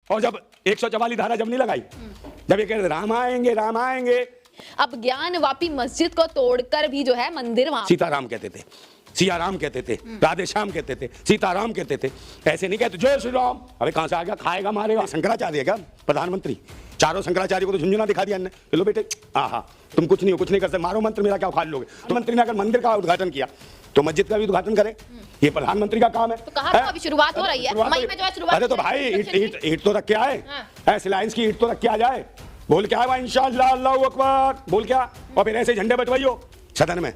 और जब 144 धारा जब नहीं लगाई, जब ये कह रहे राम आएंगे राम आएंगे, अब ज्ञानवापी मस्जिद को तोड़कर भी जो है मंदिर वहां सीताराम कहते थे, सियाराम कहते थे, राधे श्याम कहते थे, सीताराम कहते थे, ऐसे नहीं कहते जय श्री राम। अबे कहां से आ गया, खाएगा मारेगा। शंकराचार्य क्या प्रधानमंत्री, चारों शंकराचार्य को तो झुंझुना दिखा दिया ने, लो बेटे आहा तुम कुछ नहीं हो, कुछ नहीं कर सकते, मारो मंत्र मेरा क्या उखाड़ लोगे। तो मंत्री ने अगर मंदिर का उद्घाटन किया तो मस्जिद का भी उद्घाटन करे, ये प्रधानमंत्री का काम है। तो कहा तो अभी शुरुआत हो रही है, मई में जो है शुरुआत। अरे तो भाई ईट तो रख के आए, सिलाइंस की ईट तो रख के आ जाए, बोल क्या है इंशाअल्लाह अल्लाहू अकबर बोल क्या, और फिर ऐसे झंडे बटवाइयो सदन में,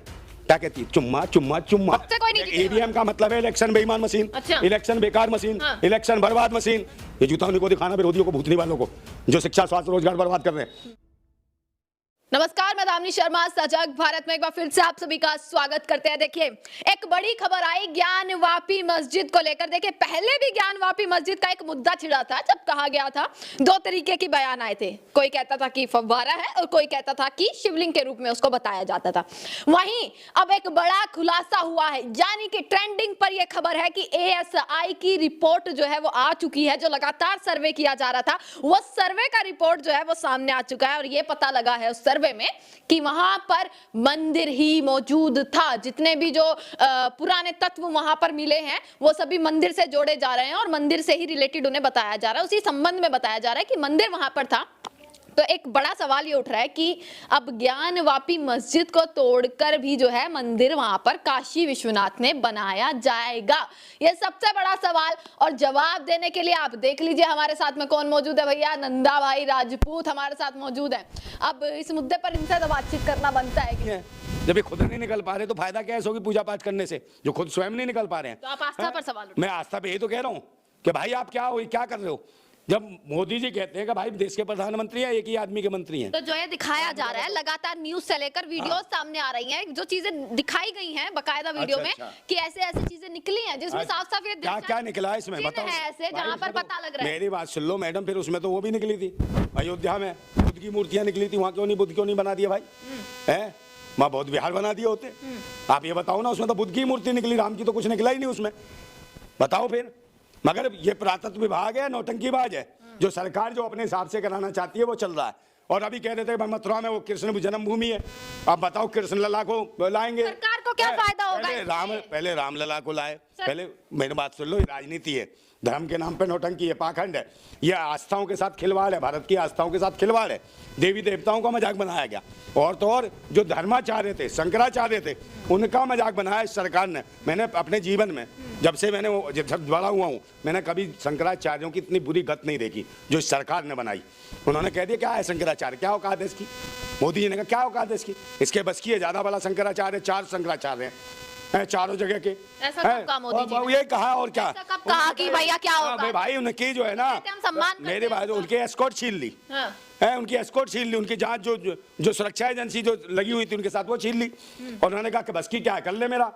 क्या कहती है चुम्मा चुम्मा चुम्मा। ईवीएम का मतलब है इलेक्शन बेईमान मशीन, इलेक्शन बेकार मशीन, इलेक्शन बर्बाद मशीन। ये जूता उनको दिखाना विरोधियों को, भूतनी वालों को जो शिक्षा स्वास्थ्य रोजगार बर्बाद कर रहे हैं। नमस्कार, मैं दामिनी शर्मा, सजग भारत में एक बार फिर से आप सभी का स्वागत करते हैं। देखिए एक बड़ी खबर आई ज्ञानवापी मस्जिद को लेकर। देखिए पहले भी ज्ञानवापी मस्जिद का एक मुद्दा छिड़ा था, जब कहा गया था दो तरीके की बयान आए थे, कोई कहता था कि फव्वारा है और कोई कहता था कि शिवलिंग के रूप में उसको बताया जाता था। वहीं अब एक बड़ा खुलासा हुआ है, यानी कि ट्रेंडिंग पर यह खबर है कि ASI की रिपोर्ट जो है वो आ चुकी है, जो लगातार सर्वे किया जा रहा था, वो सर्वे का रिपोर्ट जो है वो सामने आ चुका है और ये पता लगा है उस सर्वे में कि वहां पर मंदिर ही मौजूद था। जितने भी जो पुराने तत्व वहां पर मिले हैं वो सभी मंदिर से जोड़े जा रहे हैं और मंदिर से ही रिलेटेड उन्हें बताया जा रहा है, उसी संबंध में बताया जा रहा है कि मंदिर वहां पर था। तो एक बड़ा सवाल ये उठ रहा है कि अब ज्ञानवापी मस्जिद को तोड़कर भी जो है मंदिर वहां पर काशी विश्वनाथ में बनाया जाएगा, ये सबसे बड़ा सवाल। और जवाब देने के लिए आप देख लीजिए हमारे साथ में कौन मौजूद है। भैया नंदा भाई राजपूत हमारे साथ मौजूद है। अब इस मुद्दे पर इनसे तो बातचीत करना बनता है कि जब ये खुद नहीं निकल पा रहे तो फायदा क्या है इसकी पूजा पाठ करने से, जो खुद स्वयं नहीं निकल पा रहे हैं। तो आप आस्था पर सवाल उठाएं। मैं आस्था पे यही तो कह रहा हूँ कि भाई आप क्या कर रहे हो, जब मोदी जी कहते हैं कि भाई देश के प्रधानमंत्री हैं, एक ही आदमी के मंत्री हैं। तो जो ये दिखाया जा रहा है लगातार न्यूज से लेकर वीडियो सामने आ रही हैं, जो चीजें दिखाई गई हैं बकायदा वीडियो में कि ऐसे ऐसे चीजें निकली हैं जिसमें साफ साफ ये क्या निकला है इसमें बताओ। ऐसे जहां पर पता लग रहा है। मेरी बात सुन लो मैडम, फिर उसमें तो वो भी निकली थी अयोध्या में, बुद्ध की मूर्तियां निकली थी, वहां बुद्ध क्यों नहीं बना दिया भाई, है वहां बौद्ध विहार बना दिए होते। आप ये बताओ ना, उसमें तो बुद्ध की मूर्ति निकली, राम की तो कुछ निकला ही नहीं उसमें, बताओ फिर। मगर ये पुरातत्व विभाग है, नौटंकीबाज है, जो सरकार जो अपने हिसाब से कराना चाहती है वो चल रहा है। और अभी कह रहे थे मथुरा में वो कृष्ण जन्मभूमि है, अब बताओ कृष्ण लला को लाएंगे, सरकार को क्या फायदा होगा? पहले राम लला को लाए, पहले मेरी बात सुन लो, राजनीति है, धर्म के नाम पे नौटंकी है, पाखंड है, यह आस्थाओं के साथ खिलवाड़ है, भारत की आस्थाओं के साथ खिलवाड़ है, देवी देवताओं का मजाक बनाया गया। और तो और जो धर्माचार्य थे, शंकराचार्य थे, उनका मजाक बनाया इस सरकार ने। मैंने अपने जीवन में जब से मैंने जब बड़ा हुआ हूँ, मैंने कभी शंकराचार्यों की इतनी बुरी गत नहीं देखी जो इस सरकार ने बनाई। उन्होंने कह दिया क्या है शंकराचार्य, क्या औकात है इसकी। मोदी जी ने कहा क्या औकात है इसकी, इसके बस की है, ज्यादा बड़ा शंकराचार्य, 4 शंकराचार्य हैं चारों जगह के। ऐसा कब कहा मोदी जी ने? ये कहा और क्या कब कहा कि भैया क्या होगा। भाई उनकी जो है ना, मेरे भाई उनके एस्कॉर्ट छीन ली है, उनकी एस्कॉर्ट छीन ली, उनकी जांच जो सुरक्षा एजेंसी जो लगी हुई थी उनके साथ वो छीन ली। और उन्होंने कहा कि बस की क्या है, कर ले मेरा।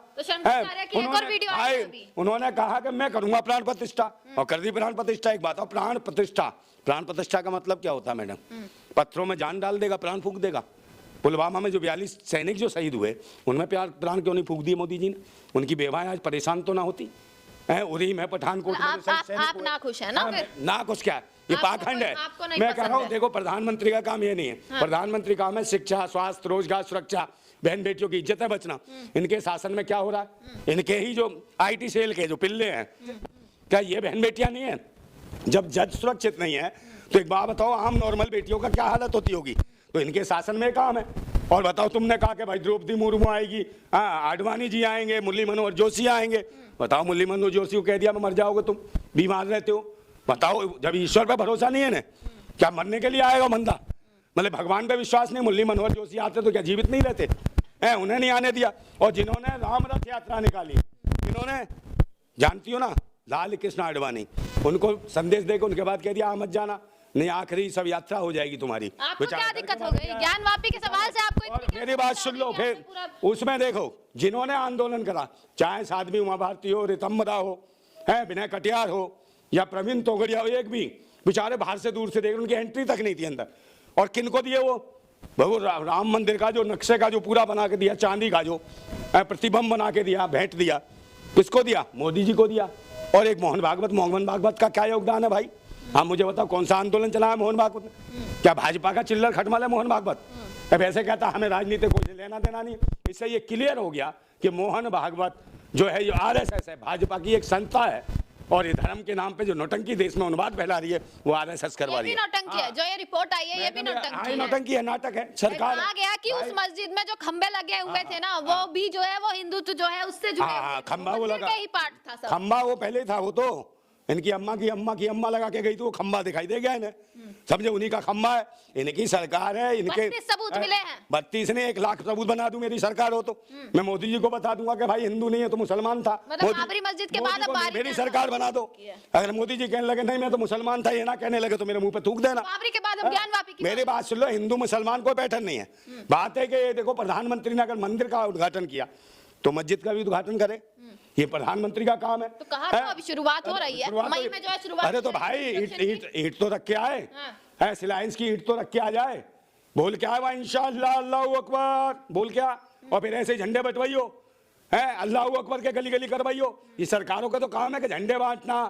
उन्होंने कहा कि मैं करूंगा प्राण प्रतिष्ठा, और कर दी प्राण प्रतिष्ठा। एक बात, प्राण प्रतिष्ठा का मतलब क्या होता है मैडम, पत्थरों में जान डाल देगा, प्राण फूंक देगा। पुलवामा में जो 42 सैनिक जो शहीद हुए, उनमें प्राण क्यों नहीं फूंक दिए मोदी जी ने, उनकी बेवाएं आज परेशान तो ना होती है। उरी में पठानकोट में आप ना खुश है ना, ना खुश क्या, ये पाखंड है। मैं कह रहा हूँ देखो, प्रधानमंत्री का काम ये नहीं है, प्रधानमंत्री का काम है शिक्षा स्वास्थ्य रोजगार सुरक्षा, बहन बेटियों की इज्जत है बचना। इनके शासन में क्या हो रहा है, इनके ही जो IT सेल के जो पिल्ले हैं, क्या ये बहन बेटियां नहीं है। जब जज सुरक्षित नहीं है तो एक बात बताओ, आम नॉर्मल बेटियों का क्या हालत होती होगी। तो इनके शासन में काम है। और बताओ, तुमने कहा कि भाई द्रौपदी मुर्मू आएगी, आडवाणी जी आएंगे, मुरली मनोहर जोशी आएंगे। बताओ, मुरली मनोहर जोशी को कह दिया मैं मर जाओगे, तुम बीमार रहते हो। बताओ, जब ईश्वर पे भरोसा नहीं है ना, क्या मरने के लिए आएगा बंदा, मतलब भगवान पे विश्वास नहीं। मुरली मनोहर जोशी आते तो क्या जीवित नहीं रहते हैं, उन्हें नहीं आने दिया। और जिन्होंने राम रथ यात्रा निकाली, जिन्होंने, जानती हो ना, लाल कृष्ण आडवाणी, उनको संदेश देकर उनके बाद कह दिया मत जाना, नहीं आखिरी सब यात्रा हो जाएगी तुम्हारी। आपको क्या दिक्कत हो गई ज्ञानवापी के सवाल से? आपको मेरी बात सुन लो, फिर उसमें देखो जिन्होंने आंदोलन करा, चाहे साध्वी उमा भारती हो, रितम्बरा हो, है विनय कटियार हो, या प्रवीण तोगड़िया हो, एक भी बेचारे बाहर से दूर से देख, उनकी एंट्री तक नहीं थी अंदर। और किनको दिए वो राम मंदिर का जो नक्शे का जो पूरा बना के दिया, चांदी का जो प्रतिबंब बना के दिया, भेंट दिया, किसको दिया, मोदी जी को दिया। और एक मोहन भागवत का क्या योगदान है भाई, आप मुझे बताओ कौन सा आंदोलन चलाया मोहन भागवत ने? क्या भाजपा का चिल्लर खटमल है मोहन भागवत? अब ऐसे कहता हमें राजनीति को लेना देना नहीं। इससे ये क्लियर हो गया कि मोहन भागवत जो है, जो आरएसएस है, भाजपा की एक संस्था है, और ये धर्म के नाम पे जो नौटंकी देश में उन्माद फैला रही है वो आरएसएस करवा रही है। नौटंकी है जो ये रिपोर्ट आई है, ये भी नौटंकी है। नौटंकी है, नाटक है। सरकार कहा गया कि उस मस्जिद में जो खंबे लगे हुए थे ना, वो भी जो है वो हिंदुत्व जो है उससे जुड़े हुए थे। खंबा वो लगा, ही पार्ट था सब। खंबा वो पहले था। वो तो इनकी अम्मा की अम्मा लगा के गई तो वो खंबा दिखाई दे गया इन्हें, समझे? उन्हीं का खंबा है, इनकी सरकार है। इनके 32 सबूत मिले हैं। 32 ने 1 लाख सबूत बना दूं मेरी सरकार हो तो। मैं मोदी जी को बता दूंगा कि भाई हिंदू नहीं है तो मुसलमान था। मतलब बाबरी मस्जिद के बाद अब मेरी सरकार बना दो। अगर मोदी जी कहने लगे नहीं मैं तो मुसलमान था, ये ना कहने लगे तो मेरे मुंह पे थूक देना। बाबरी के बाद अब ज्ञान वापी की मेरी बात सुन लो, हिंदू मुसलमान कोई पैटर्न नहीं है। बात है कि देखो प्रधानमंत्री ने अगर मंदिर का उद्घाटन किया तो मस्जिद का भी उद्घाटन करे, ये प्रधानमंत्री का काम है। तो कहा तो अभी शुरुआत हो रही है, मई में जो है शुरुआत। अरे तो भाई ईंट तो रख के आए, है सिलाइंस की ईंट तो रख के आ जाए। बोल क्या है वहाँ इंशाअल्लाह अल्लाहू अकबर बोल क्या, और फिर ऐसे झंडे बटवाइयो, है अल्लाहू अकबर के गली गली करवाइयो। ये सरकारों का तो काम है कि झंडे बांटना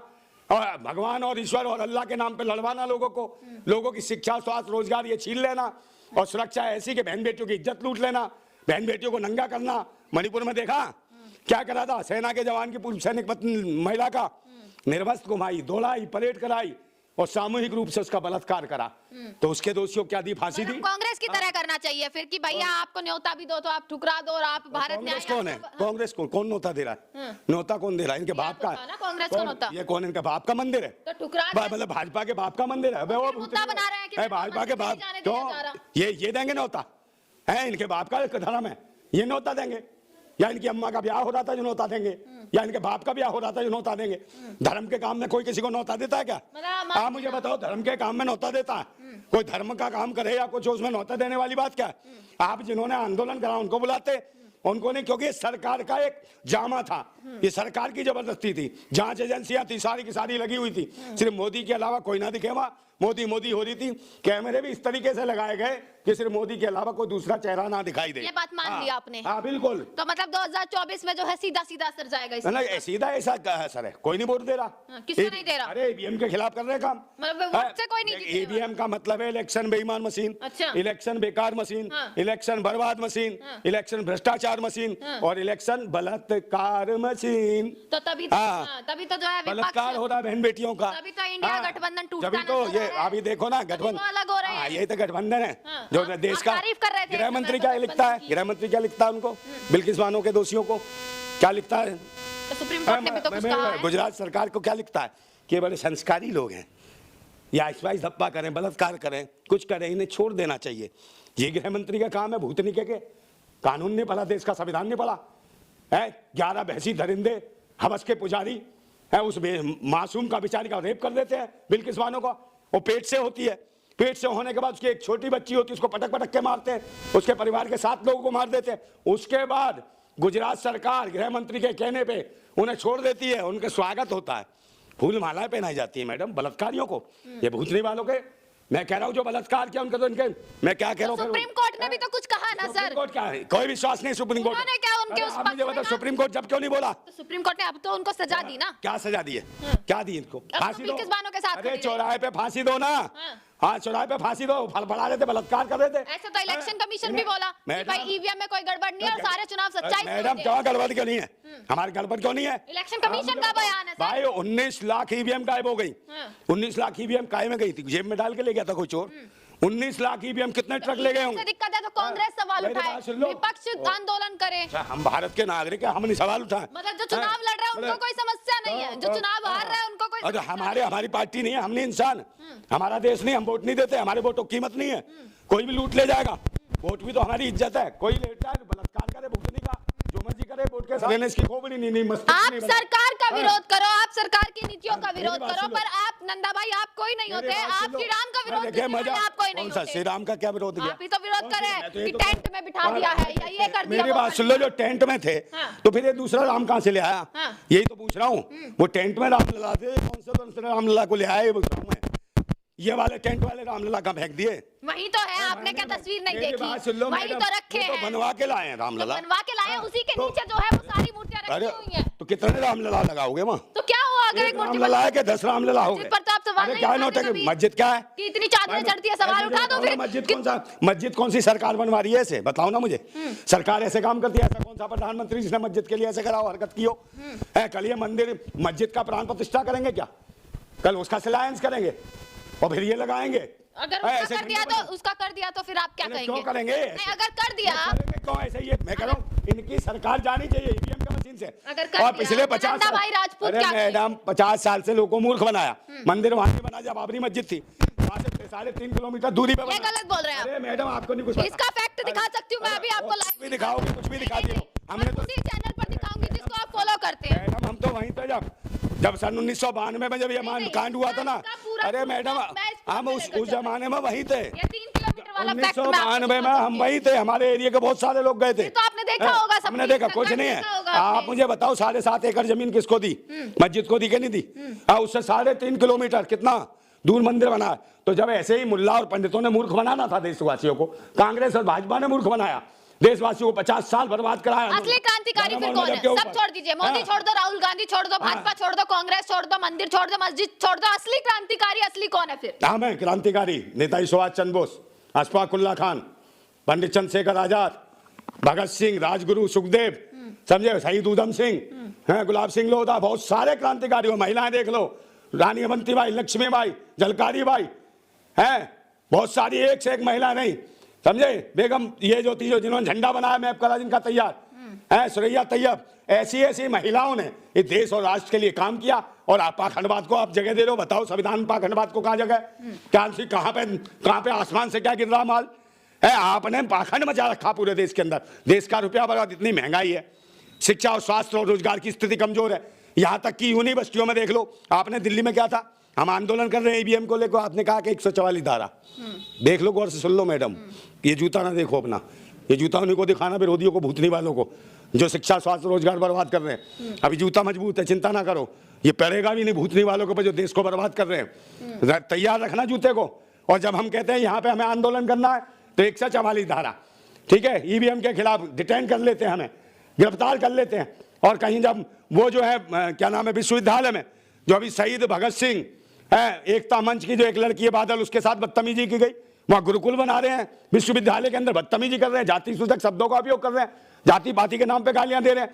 और भगवान और ईश्वर और अल्लाह के नाम पे लड़वाना लोगों को, लोगों की शिक्षा स्वास्थ्य रोजगार ये छीन लेना, और सुरक्षा ऐसी कि बहन बेटियों की इज्जत लूट लेना, बहन बेटियों को नंगा करना। मणिपुर में देखा क्या करा था, सेना के जवान की पूर्व सैनिक पत्नी महिला का निर्वस्त्र घुमाई, दौड़ाई, परेड कराई और सामूहिक रूप से उसका बलात्कार करा। तो उसके दोषियों को क्या दी? फांसी दी। कांग्रेस की तरह करना चाहिए फिर कि भैया आपको न्योता भी दो तो आप ठुकरा दो, और आप भारत कांग्रेस कौन है? कांग्रेस कौन न्योता दे रहा है? न्योता कौन दे रहा है? इनके बाप का है। कांग्रेस का न्योता ये कौन इनका बाप का मंदिर है? तो ठुकरा मतलब भाजपा के बाप का मंदिर है। वो मुद्दा बना रहे हैं कि भाजपा के बाप क्यों ये देंगे न्योता? है इनके बाप का धर्म है, ये न्योता देंगे? या इनकी अम्मा का ब्याह हो रहा था जो न्योता देंगे, या इनके बाप का ब्याह हो रहा था जो न्योता देंगे? धर्म के काम में कोई किसी को न्योता देता है क्या? आप मुझे बताओ, धर्म के काम में न्योता देता है कोई? धर्म का काम करे या कुछ उसमें न्योता देने वाली बात क्या है? आप जिन्होंने आंदोलन करा उनको बुलाते, उनको नहीं, क्योंकि सरकार का एक जामा था, ये सरकार की जबरदस्ती थी। जांच एजेंसियां थी सारी की सारी लगी हुई थी, सिर्फ मोदी के अलावा कोई ना दिखे वहां। मोदी मोदी हो रही थी, कैमरे भी इस तरीके से लगाए गए कि सिर्फ मोदी के अलावा कोई दूसरा चेहरा ना दिखाई दे। ये बात मान लिया आपने? हाँ बिल्कुल। तो मतलब 2024 में जो है सीधा सीधा असर जाएगा इसमें? नहीं सीधा ऐसा असर है, कोई नहीं वोट दे रहा। किसको नहीं दे रहा? अरे ईवीएम के खिलाफ कर रहे काम। मतलब वोट से कोई नहीं जीतेगा। ईवीएम का मतलब है इलेक्शन बेईमान मशीन, अच्छा। इलेक्शन बेकार मशीन, इलेक्शन बर्बाद मशीन, इलेक्शन भ्रष्टाचार मशीन, और इलेक्शन बलात्कार मशीन। तो तभी तो जो है बलात्कार हो रहा है बहन बेटियों का। तभी तो इंडिया गठबंधन टूटता तभी तो ये अभी देखो ना गठबंधन अलग हो रहे हैं। यही तो गठबंधन है जो देश का। तारीफ कर रहे थे। गृह मंत्री क्या लिखता है? गृह मंत्री क्या लिखता है उनको, बिल्किस बानो के दोषियों को क्या लिखता है? तो सुप्रीम कोर्ट ने भी तो कुछ कहा है। गुजरात सरकार को क्या लिखता है कि बड़े संस्कारी लोग हैं, या स्पाइस धप्पा करें, बलात्कार करें, कुछ करें, इन्हें छोड़ देना चाहिए। ये गृह मंत्री का काम है। भूतनी के कानून नहीं पढ़ा, देश का संविधान नहीं पढ़ा है। 11 बहसी दरिंदे हवस के पुजारी है, उस मासूम का बेचारी का रेप कर देते हैं बिल्किस बानो का। वो पेट से होती है, पेट से होने के बाद उसकी एक छोटी बच्ची होती है, उसको पटक पटक के मारते हैं, उसके परिवार के 7 लोगों को मार देते हैं। उसके बाद गुजरात सरकार गृह मंत्री के कहने पे उन्हें छोड़ देती है, उनके स्वागत होता है, फूल मालाएं पहनाई जाती है मैडम बलात्कारियों को। ये भूतनी वालों के मैं कह रहा हूँ जो बलात्कार किया उनके, तो इनके मैं क्या कह रहा हूँ। सुप्रीम कोर्ट ने भी तो कुछ कहा ना सर। सुप्रीम कोर्ट क्या है? कोई विश्वास नहीं सुप्रीम कोर्ट उन्होंने क्या उनके उस मुझे बता, सुप्रीम कोर्ट जब क्यों नहीं बोला? तो सुप्रीम कोर्ट ने अब तो उनको सजा दी ना। क्या सजा दी है? क्या दी इनको? फांसी दो। बिल्किस बानो के साथ अरे चौराहे पे फांसी दो ना। हाँ चौराहे पे फांसी दो। फड़फड़ा रहे थे, बलात्कार कर रहे थे। ऐसे तो इलेक्शन कमीशन भी बोला कि भाई ईवीएम में कोई गड़बड़ नहीं है और सारे चुनाव सच्चाई से मैडम क्या गड़बड़ क्यों नहीं है? हमारी गड़बड़ क्यों नहीं है? इलेक्शन कमीशन का बयान है सर। भाई 19 लाख ईवीएम गायब हो गई। 19 लाख ईवीएम काय में गई थी? जेब में डाल के ले गया था कोई चोर? 19 लाख ईवीएम कितने ट्रक ले गए होंगे? दिक्कत है तो कांग्रेस सवाल उठाए, विपक्ष आंदोलन करे। हम भारत के नागरिक हैं, हम नहीं सवाल उठाए। मतलब जो चुनाव लड़ रहे हैं उनको कोई समस्या नहीं है, जो चुनाव हार रहे हैं उनको कोई समस्या नहीं है। हमारी पार्टी नहीं है, हम नहीं इंसान, हमारा देश नहीं, हम वोट नहीं देते, हमारे वोटों की कीमत नहीं है। कोई भी लूट ले जाएगा, वोट भी तो हमारी इज्जत है। कोई लेट जाए, बलात्कार करे, भूतनी का जो मर्जी करे, वोट के साथ इसकी खोपड़ी नहीं मस्ती। आप सरकार का विरोध करो, आप सरकार की नीतियों का विरोध करो, पर आप नंदा भाई आप कोई नहीं होते। आप श्री राम का विरोध करने वाले आप कोई नहीं होते। श्री राम का क्या विरोध किया? आप ही तो विरोध करे कि टेंट में बिठा दिया है या ये कर दिया। मेरी बात सुन लो, जो टेंट में थे तो फिर ये दूसरा राम कहाँ से ले आया? यही तो पूछ रहा हूँ। वो टेंट में रामलला थे, कौन से दूसरे रामलला को ले आए? ये वाले टेंट वाले रामलला का फेंक दिए। वही तो है, आपने क्या तस्वीर नहीं देखी? वही तो रखे हैं, बनवा के लाए हैं रामलला, बनवा के लाए हैं। उसी के नीचे जो है वो सारी मूर्तियां रखी हुई हैं। तो कितने रामलला लगाओगे वहाँ? तो क्या हुआ अगर एक मूर्ति रामलला है कि 10 रामलला हो गए? पर तो आप सवाल सवाल नहीं क्या उठाते नोटंकी? कभी? मस्जिद क्या है कि इतनी चादरें चढ़ती है, सवाल उठा दो फिर। मस्जिद कौन सी सरकार बनवा रही है ऐसे? बताओ ना मुझे। सरकार ऐसे काम करती है? ऐसा कौन सा प्रधानमंत्री जिसने मस्जिद के लिए ऐसे करा हो, हरकत की हो? है कल ये मंदिर मस्जिद का प्राण प्रतिष्ठा करेंगे क्या? कल उसका शिलान्यास करेंगे और फिर ये लगाएंगे। अगर उसका कर दिया तो फिर आप क्या कहेंगे? क्यों करेंगे? नहीं, अगर कर दिया क्यों ऐसे? ये मैं कह रहा हूँ इनकी सरकार जानी चाहिए ईवीएम का मशीन से। अगर कर और दिया, पिछले तो 50 नंदा भाई राजपूत अरे क्या मैडम 50 साल से लोगों को मूर्ख बनाया। मंदिर वहां से बना जब बाबरी मस्जिद थी, वहां से 3.5 किलोमीटर दूरी पे बना। ये गलत बोल रहे हैं आप। अरे मैडम आपको नहीं कुछ पता। इसका फैक्ट दिखा सकती हूँ मैं अभी आपको लाइव। कुछ भी दिखाओगे, कुछ भी दिखा दियो। हमने तो उसी चैनल पर दिखाऊंगी जिसको आप फॉलो करते हैं। मैडम हम तो वहीं पे जब सन 1992 में जब ये कांड हुआ था ना, अरे मैडम हम उस जमाने में वहीं थे। 3 किलोमीटर वाला फैक्ट 1992 में हम वहीं थे, हमारे एरिया के बहुत सारे लोग गए थे। तो आपने देखा होगा, सब हमने देखा कुछ नहीं है। आप मुझे बताओ 7.5 एकड़ जमीन किसको दी? मस्जिद को दी कि नहीं दी? उससे 3.5 किलोमीटर कितना दूर मंदिर बना। तो जब ऐसे ही मुल्ला और पंडितों ने मूर्ख बनाना था देशवासियों को, कांग्रेस और भाजपा ने मूर्ख बनाया देशवासियों को, 50 साल बर्बाद कराया। असली क्रांतिकारी फिर कौन है? सब छोड़ दीजिए, मोदी छोड़ दो, राहुल गांधी छोड़ दो, भाजपा छोड़ दो, कांग्रेस छोड़ दो, मंदिर छोड़ दो, मस्जिद छोड़ दो। असली क्रांतिकारी असली कौन है फिर? नाम है क्रांतिकारी नेताजी सुभाष चंद्र बोस, अशफाक उल्ला खान, पंडित चंद्रशेखर आजाद, भगत सिंह, राजगुरु, सुखदेव, समझे, शहीद उधम सिंह, गुलाब सिंह लोधा, बहुत सारे क्रांतिकारी हो। महिलाएं देख लो, रानी अवंतीबाई, लक्ष्मीबाई, झलकारी बाई, हैं बहुत सारी, एक से एक महिला नहीं, समझे, बेगम ये जो थी, जो जिन्होंने झंडा बनाया मैप करा जिनका तैयार है, सुरैया तैयब, ऐसी ऐसी महिलाओं ने इस देश और राष्ट्र के लिए काम किया। और आप पाखंडवाद को आप जगह दे रहे हो? बताओ संविधान पाखंडवाद को कहाँ जगह? कहाँ पे आसमान से क्या गिर रहा माल है? आपने पाखंड मचा रखा पूरे देश के अंदर। देश का रुपया बर्बाद, इतनी महंगाई है, शिक्षा और स्वास्थ्य और रोजगार की स्थिति कमजोर है। यहाँ तक कि यूनिवर्सिटियों में देख लो, आपने दिल्ली में क्या था, हम आंदोलन कर रहे हैं ईवीएम को लेकर, आपने कहा कि 144 धारा। देख लो, गौर से सुन लो मैडम, ये जूता ना देखो अपना, ये जूता उन्हीं को दिखाना, विरोधियों को, भूतनी वालों को, जो शिक्षा स्वास्थ्य रोजगार बर्बाद कर रहे हैं। अभी जूता मजबूत है, चिंता ना करो, ये पड़ेगा भी नहीं भूतनी वालों के ऊपर जो देश को बर्बाद कर रहे हैं। तैयार रखना जूते को। और जब हम कहते हैं यहाँ पे हमें आंदोलन करना है तो 144 धारा, ठीक है, ईवीएम के खिलाफ डिटेन कर लेते हैं, हमें गिरफ्तार कर लेते हैं। और कहीं जब वो जो है क्या नाम है, विश्वविद्यालय में जो अभी शहीद भगत सिंह है, एकता मंच की जो एक लड़की है बादल, उसके साथ बदतमीजी की गई, वहाँ गुरुकुल बना रहे हैं, विश्वविद्यालय के अंदर बदतमीजी कर रहे हैं, जाति सूचक शब्दों का उपयोग कर रहे हैं, जाति पाति के नाम पे गालियां दे रहे हैं।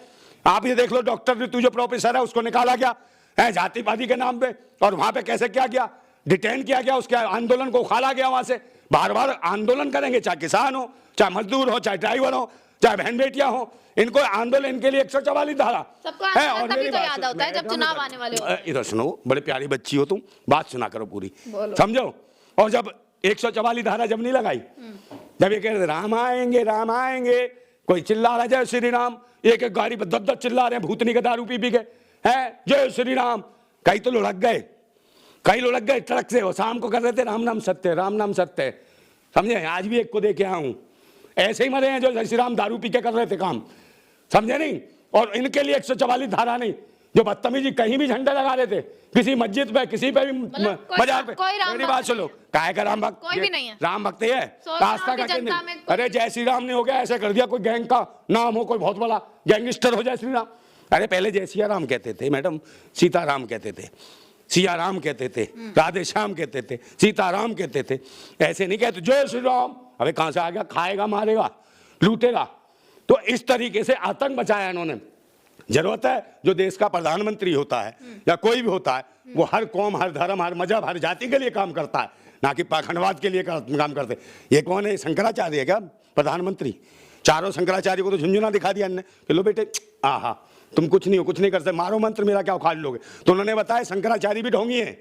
आप ये देख लो, डॉक्टर ऋतु जो प्रोफेसर है उसको निकाला गया है जाति पाति के नाम पे, और वहां पे कैसे क्या किया, डिटेन किया गया, उसके आंदोलन को उखाड़ा गया वहां से। बार बार आंदोलन करेंगे, चाहे किसान हो, चाहे मजदूर हो, चाहे ड्राइवर हो, चाहे बहन बेटियां हो, इनको आंदोलन, इनके लिए 144 धारा है। और तभी तो याद आता है जब चुनाव आने वाले हो। इधर सुनो, बड़े प्यारी बच्ची हो तुम, बात सुना करो पूरी, समझो। और जब 144 धारा जब नहीं लगाई, जब ये कह रहे राम आएंगे, कोई चिल्ला रहा है जय श्री राम, एक एक गाड़ी पर 10-10 चिल्ला रहे हैं, भूतनी का दारू पी के है जय श्री राम। कई तो लुढ़क गए ट्रक से, और शाम को कर रहे थे राम नाम सत्य, राम नाम सत्य, समझे। आज भी एक को देखे आऊं, ऐसे ही मरे हैं जो जय श्री राम दारू पी के कर रहे थे काम, समझे नहीं। और इनके लिए 144 धारा नहीं, जो बदतमीजी कहीं भी झंडे लगा रहे थे, किसी मस्जिद पे, किसी पे भी बाजार पे। मेरी बात सुनो, काहे का राम भक्त? कोई भी नहीं है राम भक्त है, आस्था का नहीं। अरे जय श्री राम नहीं हो गया, ऐसे कर दिया कोई गैंग का नाम हो, कोई बहुत बड़ा गैंगस्टर हो जय श्री राम। अरे पहले जय सिया राम कहते थे मैडम, सीताराम कहते थे, सिया राम कहते थे, राधे श्याम कहते थे, सीताराम कहते थे, ऐसे नहीं कहते जय श्री राम। अबे कहां से आ गया, खाएगा, मारेगा, लूटेगा। तो इस तरीके से आतंक मचाया इन्होंने। जरूरत है जो देश का प्रधानमंत्री होता है या कोई भी होता है, वो हर कौम, हर धर्म, हर मजहब, हर जाति के लिए काम करता है, ना कि पाखंडवाद के लिए काम करते। ये कौन है, शंकराचार्य है क्या प्रधानमंत्री? चारों शंकराचार्य को तो झुंझुना दिखा दिया इनने, लो बेटे आहा तुम कुछ नहीं हो, कुछ नहीं कर सकते, मारो मंत्र मेरा क्या उखाड़ लोगे। तो उन्होंने बताया शंकराचार्य भी ढोंगी है,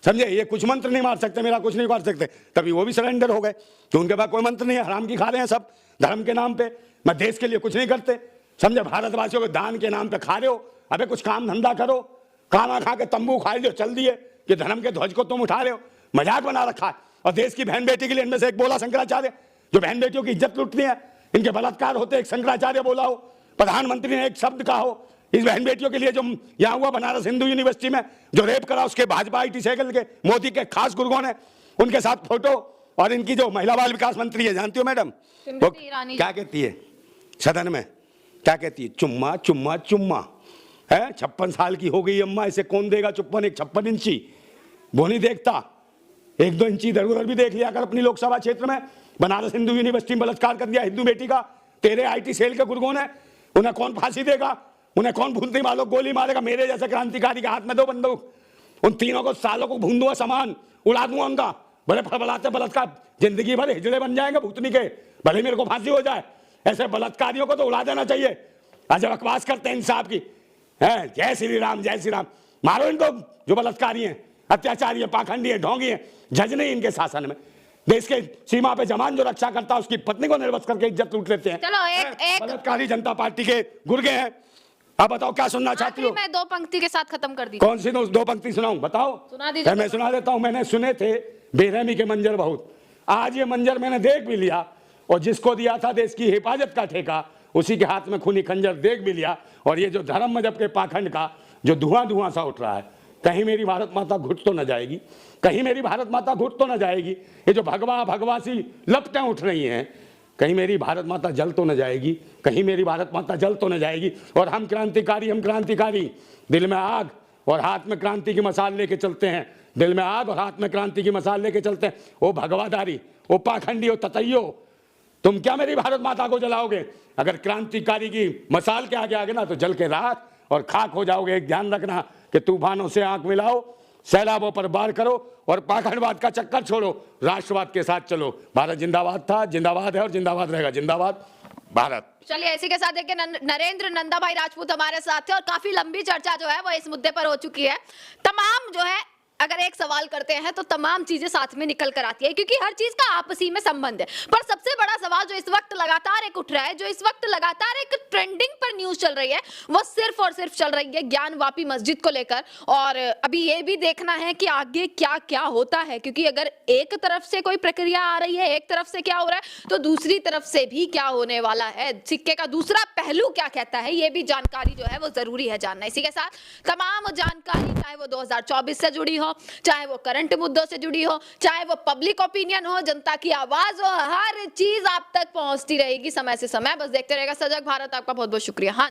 समझे, ये कुछ मंत्र नहीं मार सकते, मेरा कुछ नहीं कर सकते। तभी वो भी सरेंडर हो गए कि उनके पास कोई मंत्र नहीं है, हराम की खा रहे हैं सब धर्म के नाम पे, मैं देश के लिए कुछ नहीं करते, समझे। भारतवासियों के दान के नाम पे खा रहे हो, अबे कुछ काम धंधा करो, खाना खा के तंबू खाए जो चल दिए कि धर्म के ध्वज को तुम उठा रहे हो, मजाक बना रखा है। और देश की बहन बेटी के लिए इनमें से एक बोला शंकराचार्य, जो बहन बेटियों की इज्जत लूटती है, इनके बलात्कार होते, एक शंकराचार्य बोला हो, प्रधानमंत्री ने एक शब्द कहा हो, इस बहन बेटियों के लिए जो यहाँ हुआ बनारस हिंदू यूनिवर्सिटी में जो रेप करा, उसके भाजपा IT साइकिल के मोदी के खास गुरुओं ने उनके साथ फोटो, और इनकी जो महिला बाल विकास मंत्री है, जानती हो मैडम वो क्या कहती है सदन में, क्या कहती है, चुम्मा चुम्मा चुम्मा है। 56 साल की हो गई अम्मा, इसे कौन देगा चुप्पन, एक 56 इंची वो नहीं देखता। 1-2 इंची इधर उधर भी देख लिया कर अपनी लोकसभा क्षेत्र में। बनारस हिंदू यूनिवर्सिटी में बलात्कार कर दिया हिंदू बेटी का, तेरे IT सेल के गुरगों ने। उन्हें कौन फांसी देगा? उन्हें कौन भूनती मारो गोली मारेगा? मेरे जैसे क्रांतिकारी के हाथ में दो बंदूक, उन तीनों को सालों को भून दूंगा, सामान उड़ा दूंगा उनका। बड़े फड़फड़ाते बलात्कार, जिंदगी भर हिजड़े बन जाएंगे भूतनी के, भले मेरे को फांसी हो जाए। ऐसे बलात्कारियों को तो उड़ा देना चाहिए। आज जब बकवास करते हैं इंसाफ की, है जय श्री राम जय श्री राम, मारो इनको जो बलात्कारी हैं, अत्याचारी है, पाखंडी है, ढोंगी है। जज नहीं इनके शासन में। देश के सीमा पे जवान जो रक्षा करता है उसकी पत्नी को निर्वस्त्र करके इज्जत लूट लेते हैं। चलो एक बलात्कारी जनता पार्टी के गुर्गे हैं। अब बताओ क्या सुनना चाहती हो? मैं 2 पंक्ति के साथ खत्म कर दी। कौन सी 2 पंक्ति सुनाऊं? बताओ। सुना दीजिए। मैं सुना देता हूं। मैंने सुने थे बेरहमी के मंजर बहुत, आज ये मंजर मैंने देख भी लिया। और जिसको दिया था देश की हिफाजत का ठेका, उसी के हाथ में खूनी खंजर देख भी लिया। और ये जो धर्म मजहब के पाखंड का जो धुआं सा उठ रहा है, कहीं मेरी भारत माता घुट तो न जाएगी, कहीं मेरी भारत माता घुट तो न जाएगी। ये जो भगवा सी लपटें उठ रही हैं, कहीं मेरी भारत माता जल तो न जाएगी, कहीं मेरी भारत माता जल तो न जाएगी। और हम क्रांतिकारी, दिल में आग और हाथ में क्रांति की मसाल लेके चलते हैं। दिल में आग और हाथ में क्रांति की मसाल लेके चलते हैं। ओ भगवादारी, ओ पाखंडी, ओ ततैयो, तुम क्या मेरी भारत माता को जलाओगे? अगर क्रांतिकारी की मसाल के आगे आगे ना तो जल के राख और खाक हो जाओगे। एक ध्यान रखना कि तूफानों से आंख मिलाओ, सैलाबों पर वार करो और पाखंडवाद का चक्कर छोड़ो, राष्ट्रवाद के साथ चलो। भारत जिंदाबाद था, जिंदाबाद है और जिंदाबाद रहेगा। जिंदाबाद भारत। चलिए इसी के साथ देखिए नरेंद्र नंदा भाई राजपूत हमारे साथ थे और काफी लंबी चर्चा जो है वो इस मुद्दे पर हो चुकी है। तमाम जो है अगर एक सवाल करते हैं तो तमाम चीजें साथ में निकल कर आती है, क्योंकि हर चीज का आपसी में संबंध है। पर सबसे बड़ा सवाल जो इस वक्त लगातार एक उठ रहा है, जो इस वक्त लगातार एक ट्रेंडिंग पर न्यूज चल रही है, वो सिर्फ और सिर्फ चल रही है ज्ञानवापी मस्जिद को लेकर। और अभी ये भी देखना है कि आगे क्या क्या होता है, क्योंकि अगर एक तरफ से कोई प्रक्रिया आ रही है, एक तरफ से क्या हो रहा है, तो दूसरी तरफ से भी क्या होने वाला है, सिक्के का दूसरा पहलू क्या कहता है, ये भी जानकारी जो है वो जरूरी है जानना। इसी के साथ तमाम जानकारी, चाहे वो 2024 से जुड़ी हो, चाहे वो करंट मुद्दों से जुड़ी हो, चाहे वो पब्लिक ओपिनियन हो, जनता की आवाज हो, हर चीज आप तक पहुंचती रहेगी समय से समय। बस देखते रहेगा सजग भारत। आपका बहुत बहुत शुक्रिया। हाँ।